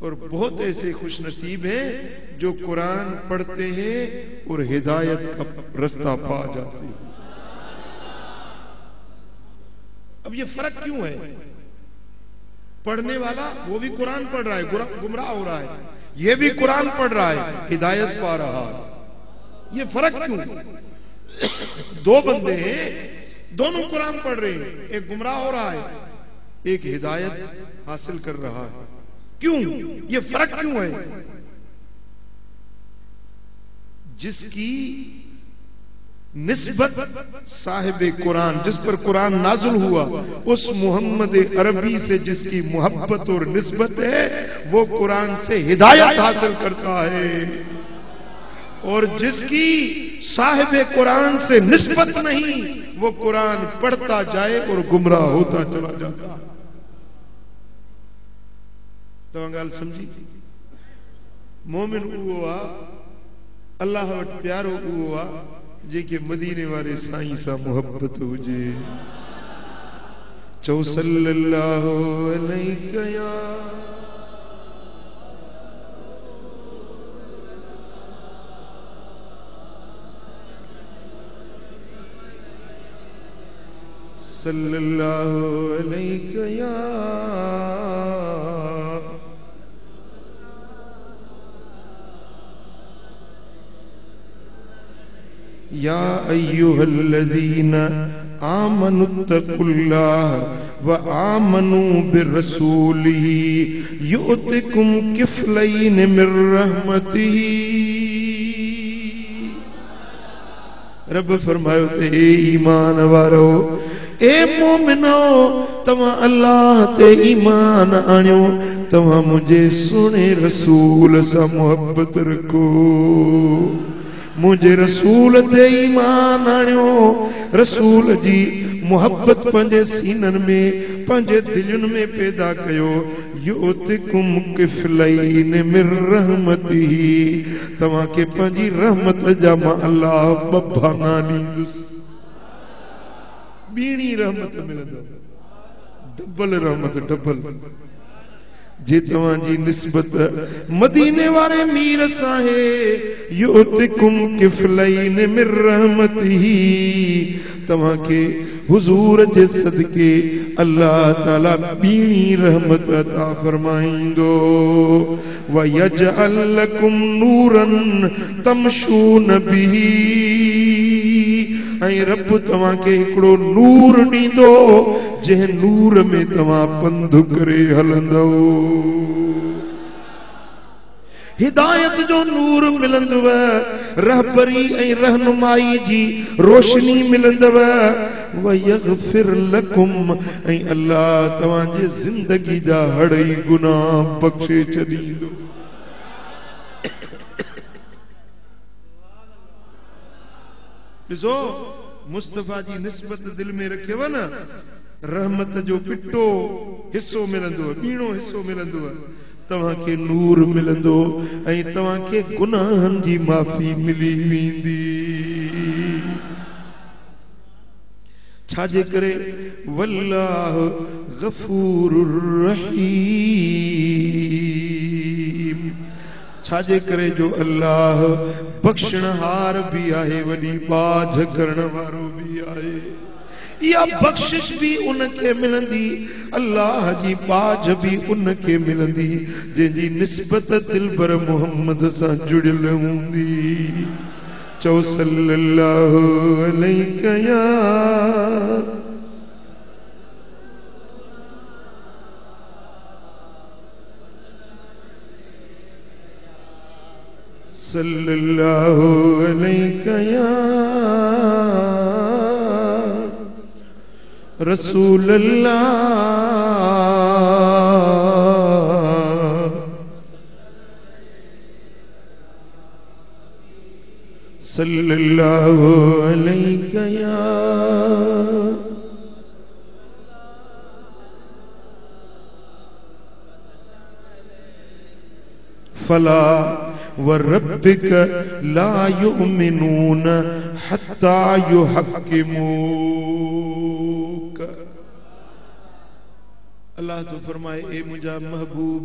اور بہت ایسے خوش نصیب ہیں جو قرآن پڑھتے ہیں اور ہدایت کا رستہ پا جاتے ہیں۔ اب یہ فرق کیوں ہے؟ پڑھنے والا وہ بھی قرآن پڑھ رہا ہے، گمراہ ہو رہا ہے، یہ بھی قرآن پڑھ رہا ہے، ہدایت پا رہا ہے۔ یہ فرق کیوں؟ دو بندے ہیں، دونوں قرآن پڑھ رہے ہیں، ایک گمراہ ہو رہا ہے، ایک ہدایت حاصل کر رہا ہے۔ کیوں؟ یہ فرق کیوں ہے؟ جس کی نسبت صاحب قرآن، جس پر قرآن نازل ہوا، اس محمد عربی سے جس کی محبت اور نسبت ہے، وہ قرآن سے ہدایت حاصل کرتا ہے، اور جس کی صاحب قرآن سے نسبت نہیں، وہ قرآن پڑھتا جائے اور گمراہ ہوتا چلا جاتا۔ تو گل سمجھی؟ مومن ہوا اللہ وٹ پیارو ہوا جے کہ مدینے والے سائیں سا محبت ہو جے۔ چو صلی اللہ علیہ یا صلی اللہ علیہ یا یا ایھا الذین آمنوا اتقوا اللہ وآمنوا برسولہ یؤتکم کفلین من رحمتہ۔ رب فرمائے اے ایمان وارو، اے مومنو، تمہاں اللہ تے ایمان آنیو، تمہاں مجھے سنے رسول سا محبت رکھو، مجھے رسول تے ایمان آنیو، رسول جی محبت پنجے سینن میں پنجے دلن میں پیدا کیو۔ یؤتکم کفلین من رحمتہ، تمہاں کے پنجی رحمت جامع اللہ ببھانانی دس بینی رحمت ملندو، ڈبل رحمت ڈبل۔ جے تمہاں جی نسبت مدینے والے میر ساہے، یؤتکم کفلین من رحمتہ، تمہاں کے حضور جے صدقے اللہ تعالیٰ بینی رحمت عطا فرمائیں دو۔ وَيَجْعَلْ لَكُمْ نُورًا تَمْشُونَ بِهِ، اے رب تمہاں کے ہکڑو نور نہیں دو جہ نور میں تمہاں پندھ کرے ہلندو۔ ہدایت جو نور ملندو ہے، رہبری اے رہنمائی جی روشنی ملندو ہے۔ وَيَغْفِرْ لَكُمْ، اے اللہ تمہاں جے زندگی جا ہڑئی گناہ بخشے چلیندو۔ ڈسو مصطفیٰ جی نسبت دل میں رکھے وا نا، رحمت جو پٹو حصو ملندو ہے، بینو حصو ملندو ہے، تمہاں کے نور ملندو، اے تمہاں کے گناہن جی معافی ملی ویندی۔ چھاجے کرے واللہ غفور الرحیم، چھاجے کرے جو اللہ بخشن ہار بھی آئے، وڈی باجھ کرن وارو بھی آئے۔ یا بخشش بھی ان کے ملندی، اللہ جی باجھ بھی ان کے ملندی جن جی نسبت دلبر محمد سا جڑل ہوندی۔ چو صلی اللہ علیہ یا صلی اللہ علیہ یا رسول اللہ، صلی اللہ علیہ یا فلا وربک لا یؤمنون حتی یحکموک۔ اللہ تو فرمائے اے مجھا محبوب،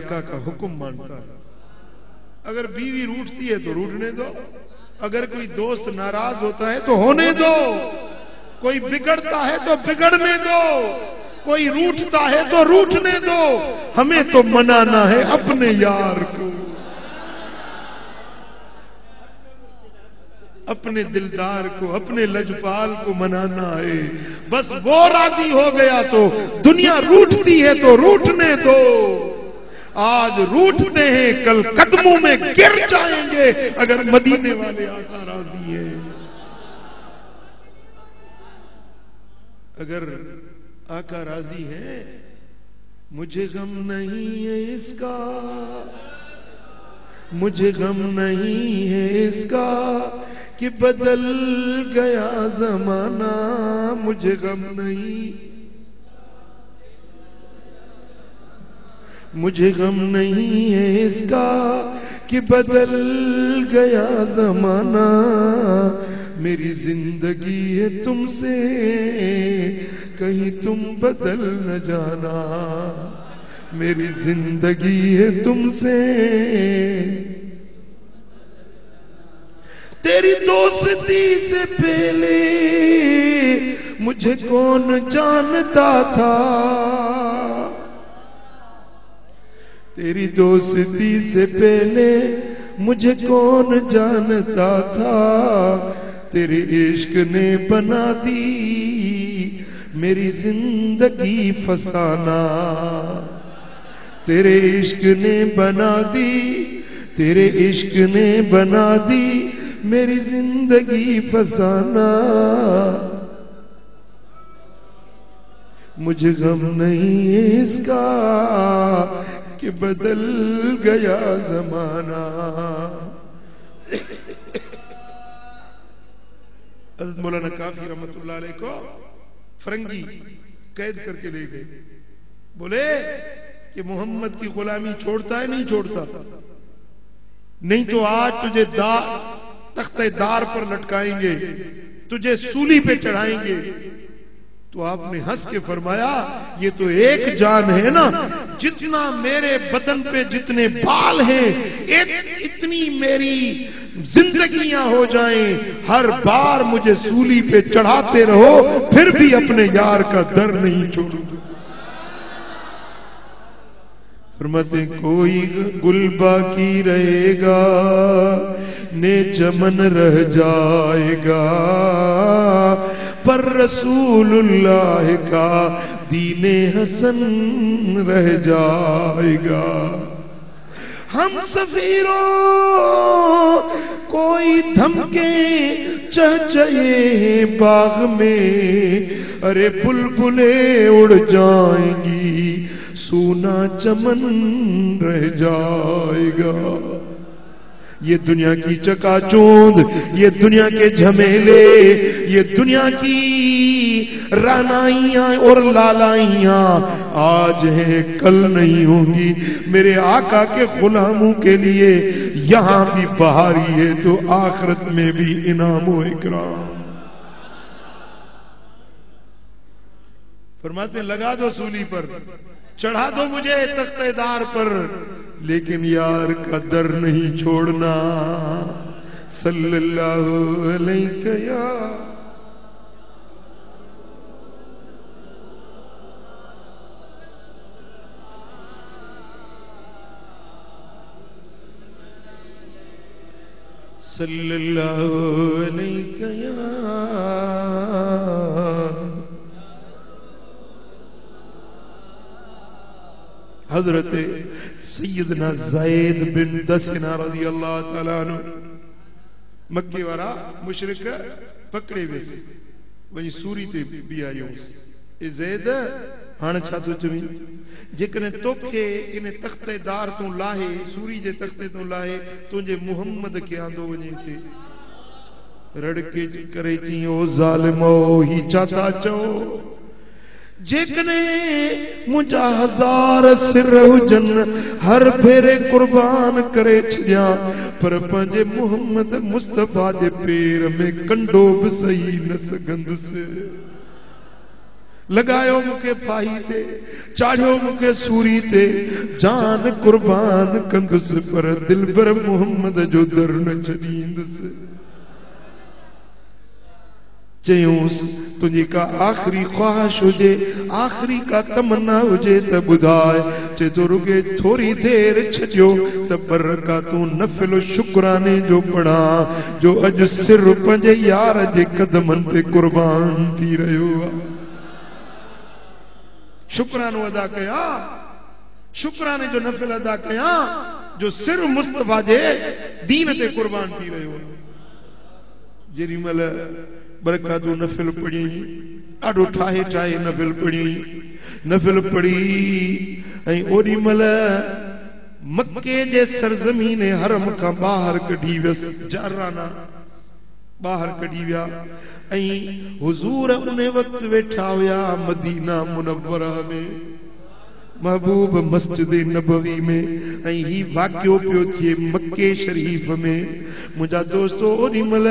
آقا کا حکم مانتا ہے. اگر بیوی روٹتی ہے تو روٹنے دو, اگر کوئی دوست ناراض ہوتا ہے تو ہونے دو, کوئی بگڑتا ہے تو بگڑنے دو, کوئی روٹتا ہے تو روٹنے دو. ہمیں تو منانا ہے اپنے یار کو, اپنے دلدار کو, اپنے لجپال کو منانا ہے. بس وہ راضی ہو گیا تو دنیا روٹتی ہے تو روٹنے دو. آج روٹتے ہیں کل قدموں میں گر جائیں گے اگر مدینے والے آقا راضی ہیں. اگر آقا راضی ہیں, مجھے غم نہیں ہے اس کا, مجھے غم نہیں ہے اس کا کہ بدل گیا زمانہ, مجھے غم نہیں, مجھے غم نہیں ہے اس کا کہ بدل گیا زمانہ. میری زندگی ہے تم سے کہیں تم بدل نہ جانا, میری زندگی ہے تم سے. تیری دوستی سے پہلے مجھے کون جانتا تھا, تیری دوستی سے پہلے مجھے کون جانتا تھا. تیرے عشق نے بنا دی میری زندگی فسانہ, تیرے عشق نے بنا دی, تیرے عشق نے بنا دی میری زندگی فسانہ. مجھے غم نہیں ہے اس کا کہ بدل گیا زمانہ. حضرت مولانا کافی رحمت اللہ علیہ کو فرنگی قید کر کے لے گئے, بولے کہ محمد کی غلامی چھوڑتا ہے نہیں چھوڑتا, نہیں تو آج تجھے تختہ دار پر لٹکائیں گے, تجھے سولی پہ چڑھائیں گے. تو آپ نے ہنس کے فرمایا یہ تو ایک جان ہے نا, جتنا میرے بدن پہ جتنے بال ہیں اتنی میری زندگیاں ہو جائیں, ہر بار مجھے سولی پہ چڑھاتے رہو پھر بھی اپنے یار کا در نہیں چھوڑوں. فرماتے کوئی گل باقی رہے گا نے چمن رہ جائے گا, پر رسول اللہ کا دین حسن رہ جائے گا. ہم سفیروں کوئی دھمکے چہچہے باغ میں, ارے بلبلیں اڑ جائیں گی سونا چمن رہ جائے گا. یہ دنیا کی چکا چوند, یہ دنیا کے جھمیلے, یہ دنیا کی رانائیاں اور لالائیاں آج ہیں کل نہیں ہوں گی. میرے آقا کے غلاموں کے لیے یہاں بھی بہاری ہے تو آخرت میں بھی انعام و اکرام. فرماتے لگا دو سولی پر, چڑھا دو مجھے تختہ دار پر, لیکن یار کا در نہیں چھوڑنا. صلی اللہ علیہ یا صلی اللہ علیہ یا حضرت سیدنا زید بن دثنہ رضی اللہ تعالیٰ عنہ مکے وارا مشرک پکڑے ویس وہی سوری تے بھی آئیوں اے زید ہاں چھا تو چویں جکنے توکھے انہیں تخت دار تو لاہے سوری جے تخت تو لاہے تجھے محمد کے آندو وجیں تھے رڑکے کرے چیں او ظالمو ہی چاہتا چو جیکنے مجھا ہزار سر جن ہر پھیرے قربان کرے چھڑیا پر پنجے محمد مصطفیٰ جے پیر میں کنڈو بسئی نہ سگند سے لگایو مکے پائی تے چاڑھو مکے سوری تے جان قربان کندس پر دل بر محمد جو در نہ چھڑیندس چیونس تجھے کا آخری خواہش ہو جے آخری کا تمنا ہو جے تب بدائے چے تو رکے تھوڑی دیر چھجو تب برکاتوں نفل و شکرانے جو پڑا جو اج سر پنجے یار جے قدمن تے قربان تھی رہے ہوا شکرانو ادا کیا شکرانے جو نفل ادا کیا جو سر مصطفیٰ جے دین تے قربان تھی رہے ہوا جیری مل برکاتو نفل پڑی آڈو ٹھائے ٹھائے نفل پڑی این اوڑی مل مکے جے سرزمین حرم کا باہر کڑی ویس جارانا باہر کڑی ویا این حضور انہیں وقت بیٹھا ہویا مدینہ منورہ میں محبوب مسجد نبوی میں این ہی واقعو پیو تھے مکہ شریف میں مجھا دوستو اوڑی مل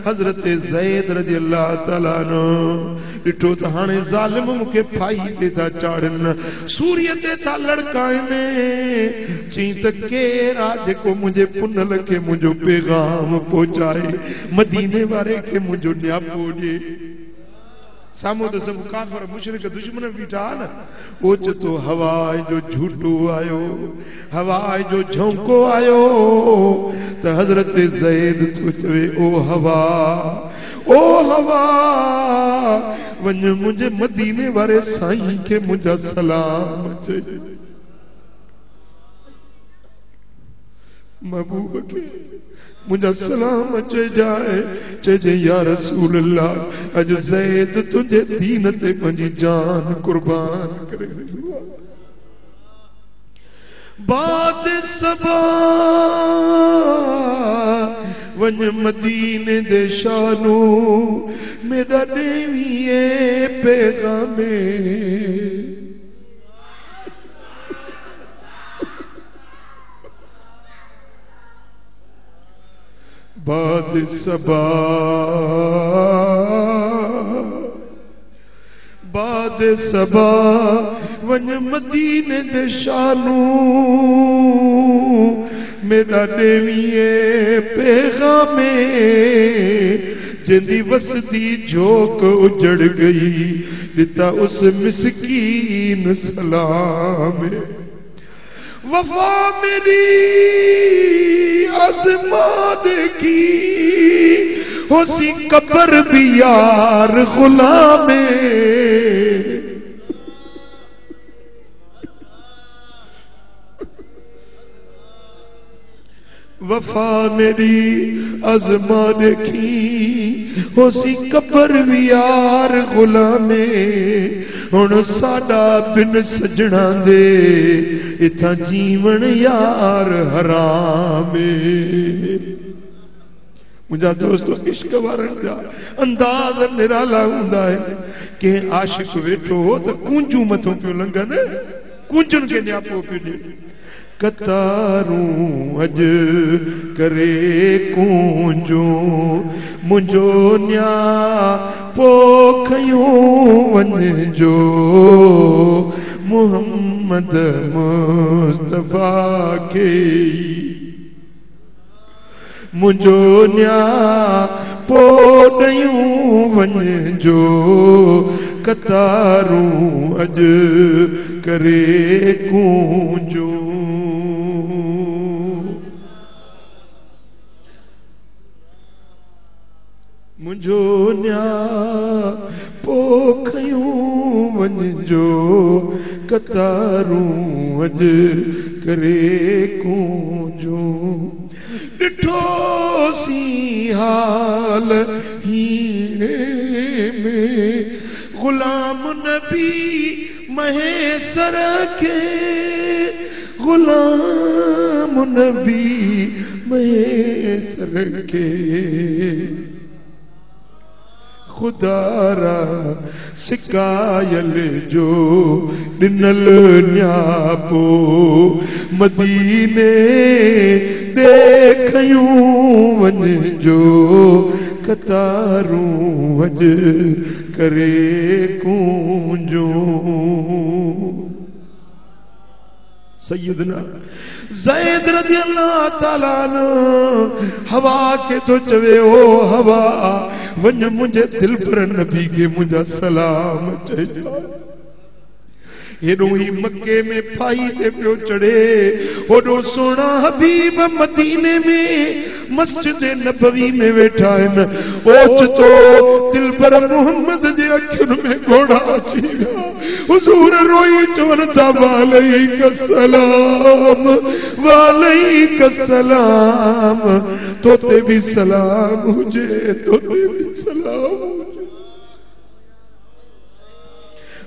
حضرت زید رضی اللہ تعالیٰ عنہ ڈٹھو تہانے ظالم مکے پھائی تے تھا چاڑن سوریتے تھا لڑکائنے چین تکے راج کو مجھے پن لکے مجھو پیغام پہنچائے مدینے بارے کے مجھو نیا پوڑے سامو دا سب کافر مشرک دشمن بیٹھا نا اوچ تو ہوائے جو جھوٹو آئیو ہوائے جو جھونکو آئیو تا حضرت زید سوچوے او ہوا ونج مجھے مدینے بارے سائیں کے مجھا سلام چاہیے محبوب کے مجھا سلام اچھے جائے یا رسول اللہ اج زید تجھے دین تے پنجی جان قربان کرے رہی ہوا بعد سبا ون مدینے دے شانو میرا دیویے پیغامے بعد سبا ون مدینے دے شانو میرا دیویے پیغامے جندی وسدی جھوک اجڑ گئی دیتا اس مسکین سلام وفا میری آزمان کی ہو سی قبر بھی یار غلام وفا میری آزمان کی ہو سی قبر بھی یار غلام ہن ساڈا بن سجنا دے اتھا جیون یار حرام مجھا دوستو عشق وارن جا انداز نرالا ہوندا ہے کہ عاشق ویٹھو تو کونجو متوں پیو لنگن کونجن کے نیاپو پیو دے کتاروں اج کرے کونجو منجو نیا پوکھیوں ونجو محمد مصطفیٰ کے منجو نیا پوکھیوں ونجو کتاروں اج کرے کونجو منجو نیا پوکھیوں ونجو کتاروں اج کرے کونجو ڈٹھو سی حال ہینے میں غلام نبی مہیسر کے غلام نبی مہیسر کے خدا را سکایل جو ڈنل نیاپو مدینے دیکھیوں ونجو کتاروں وج کرے کونجوں سیدنا زید رضی اللہ تعالیٰ عنہ ہوا کے تو چوے او ہوا ونج مجھے دل پر نبی کے مجھے سلام چاہیے ہی مکے میں پھائی تے پیو چڑھے اوڈو سونا حبیب مدینے میں مسجد نبوی میں بیٹھا ہے نا اوچ تو دل پر محمد جے اکھن میں گھوڑا چیویا حضور روئی چونتا والیک السلام والیک السلام تو تے بھی سلام مجھے تو تے بھی سلام مجھے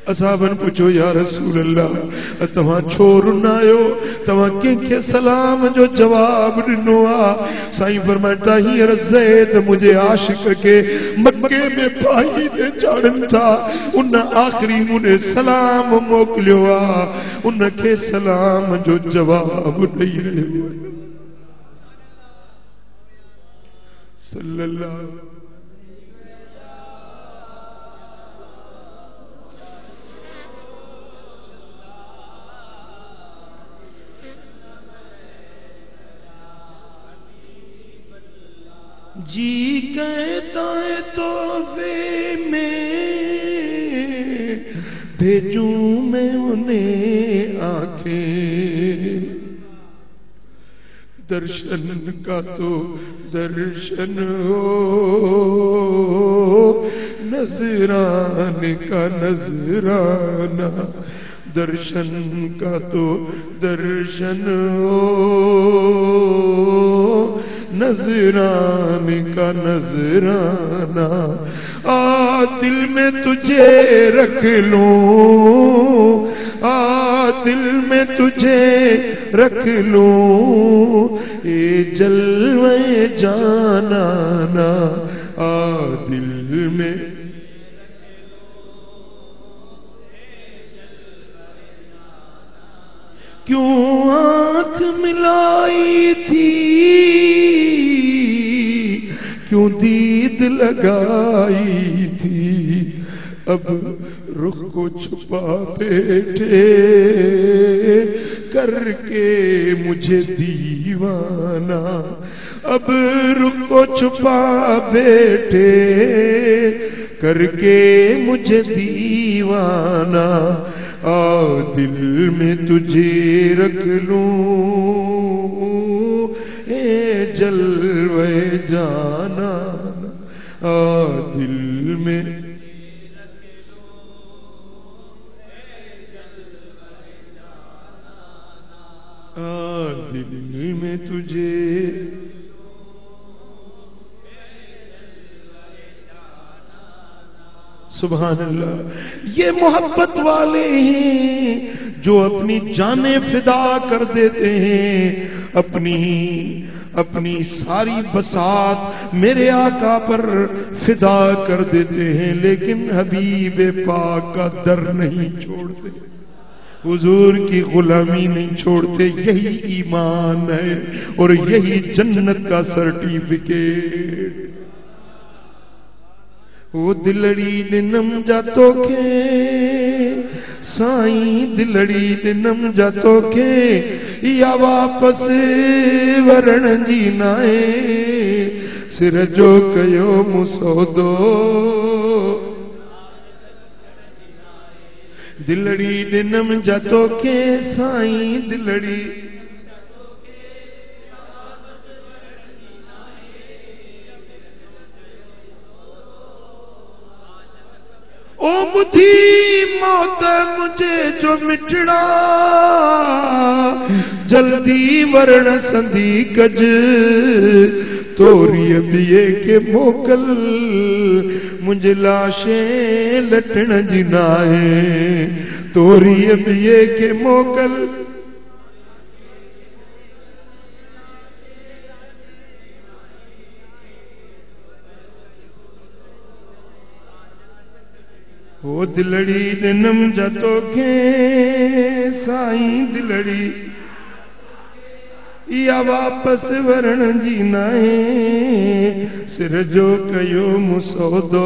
اصحابن پوچھو یا رسول اللہ تمہاں چھوڑ نہ آئو تمہاں کے سلام جو جواب دنو آ سائیں فرماتا ہی زید مجھے عاشق کے مکے میں پائی دے چاڑن تھا انہاں آخری مجھے سلام موکلیو آ انہاں کے سلام جو جواب نہیں رہے ہوئے صلی اللہ جی کہتا ہے تحفے میں بھیجوں میں انہیں آنکھیں درشن کا تو درشن ہو نذرانے کا نذرانہ درشن کا تو درشن ہو نذرانے کا نذرانہ آ دل میں تجھے رکھ لوں آ دل میں تجھے رکھ لوں اے جلوے جانانا آ دل میں کیوں آنکھ ملائی تھی کیوں دید لگائی تھی اب رخ کو چھپا بیٹھے کر کے مجھے دیوانہ اب رخ کو چھپا بیٹھے کر کے مجھے دیوانہ آ دل میں تجھے رکھ لوں اے جلوے جانا آ دل میں آ دل میں تجھے سبحان اللہ یہ محبت والے ہیں جو اپنی جانیں فدا کر دیتے ہیں اپنی ساری بساط میرے آقا پر فدا کر دیتے ہیں لیکن حبیب پاک کا در نہیں چھوڑتے حضور کی غلامی نہیں چھوڑتے یہی ایمان ہے اور یہی جنت کا سرٹیفکیٹ وہ دلڑی ننم جاتو کے سائیں دلڑی ننم جاتو کے یا واپس ورن جینائے سر جو کیو مسودو دلڑی ننم جاتو کے سائیں دلڑی او بدھی موت مجھے جو مٹڑا جلدی ورن سندی کج توری ابیے کے موکل مجھے لاشیں لٹن جنائے توری ابیے کے موکل وہ دلڑی ننم جاتو کے سائیں دلڑی یا واپس ورن جینائے سر جو کیو مسودو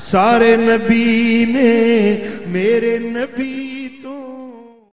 سارے نبی نے میرے نبی